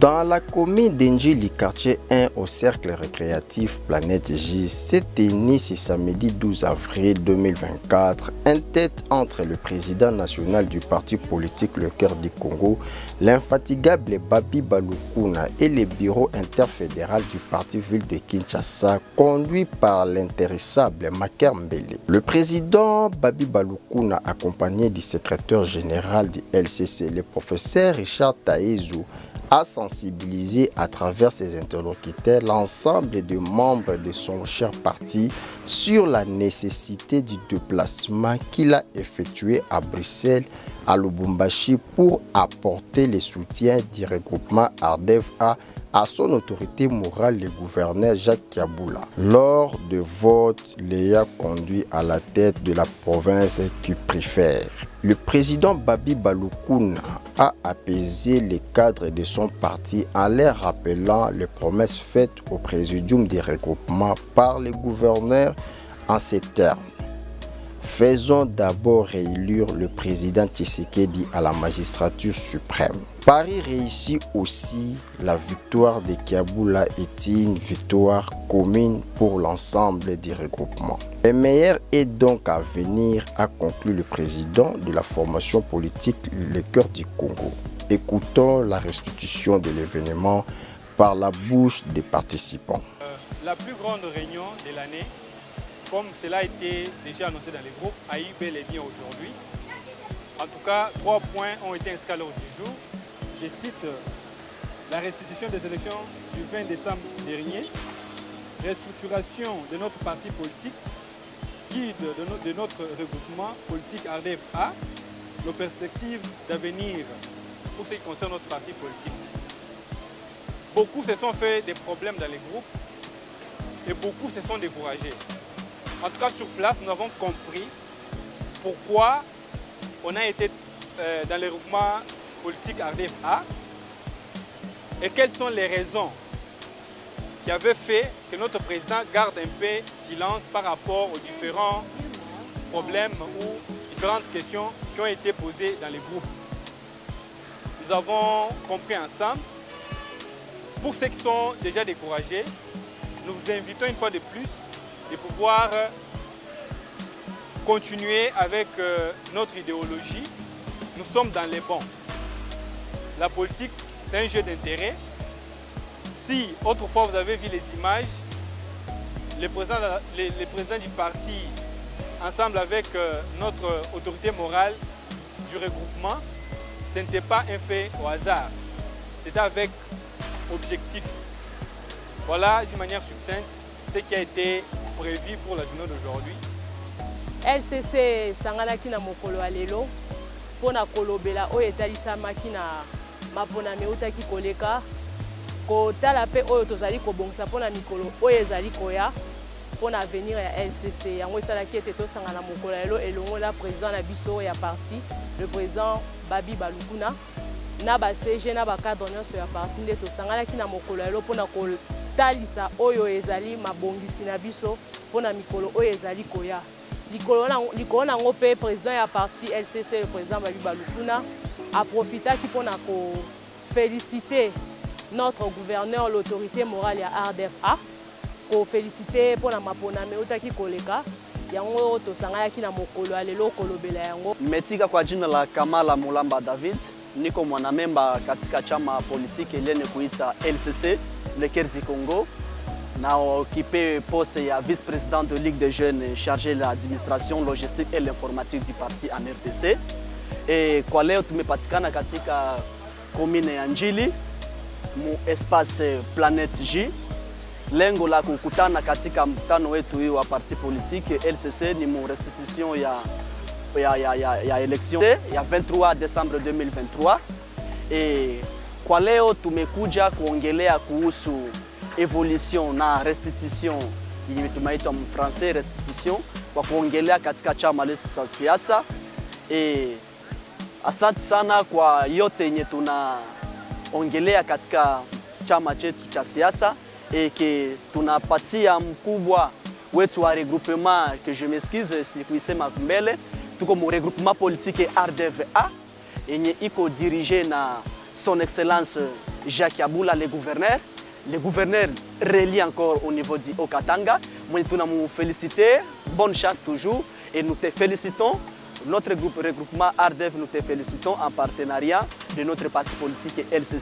Dans la commune d'Endjili, quartier 1 au cercle récréatif Planète J, s'est tenu ce samedi 12 avril 2024 un tête entre le président national du parti politique Le Cœur du Congo, l'infatigable Babi Balukuna, et le bureau interfédéral du parti ville de Kinshasa, conduit par l'intéressable Maker Mbele. Le président Babi Balukuna, accompagné du secrétaire général du LCC, le professeur Richard Taïzou, a sensibilisé à travers ses interlocuteurs l'ensemble des membres de son cher parti sur la nécessité du déplacement qu'il a effectué à Bruxelles, à Lubumbashi, pour apporter le soutien du regroupement ARDEF-A à son autorité morale, le gouverneur Jacques Kiaboula. Lors de vote, l'ayant conduit à la tête de la province qui préfère. Le président Babi Balukuna a apaisé les cadres de son parti en leur rappelant les promesses faites au présidium des regroupements par le gouverneur en ces termes. Faisons d'abord réélire le président Tshisekedi à la magistrature suprême. Paris réussit aussi, la victoire de Kiaboula est une victoire commune pour l'ensemble des regroupements. Un meilleur est donc à venir, a conclu le président de la formation politique Le Cœur du Congo. Écoutons la restitution de l'événement par la bouche des participants. La plus grande réunion de l'année, comme cela a été déjà annoncé dans les groupes, a eu bel et bien aujourd'hui. En tout cas, 3 points ont été inscrits à l'ordre du jour. Je cite la restitution des élections du 20 décembre dernier, restructuration de notre parti politique, guide de notre regroupement politique ARDEF-A, nos perspectives d'avenir pour ce qui concerne notre parti politique. Beaucoup se sont fait des problèmes dans les groupes et beaucoup se sont découragés. En tout cas, sur place, nous avons compris pourquoi on a été dans le regroupement politique ARDEF-A et quelles sont les raisons qui avaient fait que notre président garde un peu silence par rapport aux différents problèmes ou différentes questions qui ont été posées dans les groupes. Nous avons compris ensemble. Pour ceux qui sont déjà découragés, nous vous invitons une fois de plus de pouvoir continuer avec notre idéologie. Nous sommes dans les bons. La politique, c'est un jeu d'intérêt. Si autrefois vous avez vu les images, les présidents du parti, ensemble avec notre autorité morale du regroupement, ce n'était pas un fait au hasard. C'était avec objectif. Voilà d'une manière succincte ce qui a été prévu pour la journée d'aujourd'hui. LCC sanganaki na mokolo alelo pona kolobela oyo etalisamaki na maponami eutaki koleka kotala mpe oyo tozali kobongisa mpona mikolo oyo ezali koya mpona avenir ya LCC. Yango esalaki ete tosangana mokolo alelo elongo na président na biso ya parti, le président Babi Balukuna, na ba CG na ba cadre nyonso ya parti nde tosanganaki na mokolo alelo mpona kotalisa oyo ezali mabongisi na biso mpona mikolo oyo ezali koya. Likolo nango mpe président ya parti LCC, le président Babi Balukuna, aprofitaki mpona koféliciter notre gouverneur, l'autorité morale ya ARDEF-A, koféliciter mpona maponami eutaki koleka. Yango tosanganaki na mokolo alelo kolobela yango. Metika kwa jina la Kamala Mulamba David, niko mwanamemba katika chama politiki lenye kuita LCC, Le Cœur du Congo, na occupé poste ya vice-président de Ligue des Jeunes chargé de l'administration, logistique et l'informatique du parti en RDC. Et kwa leo tumepatikana katika commune ya Njili, mu espace Planète J. Lengo la kukutana katika mkutano wetu wa parti politique LCC ni mu restitution ya election ya 23 Desembre 2023. Et kwa leo tumekuja kuongelea kuhusu evolution na restitution, yenye tunaita mu français restitution, kwa kuongelea katika chama letu cha siasa. Asante sana kwa yote yenye tunaongelea katika chama chetu cha siasa que tunapatia mkubwa wetu wa regroupement, que je m'excuse si kuisema mbele, tuko mu regroupement politique ARDEF-A yenye iko dirigé na son excellence Jacques Yaboula, le gouverneur. Le gouverneur relie encore au niveau du Haut-Katanga. Nous nous féliciter, bonne chance toujours et nous te félicitons. Notre regroupement ARDEV, nous te félicitons en partenariat de notre parti politique LCC.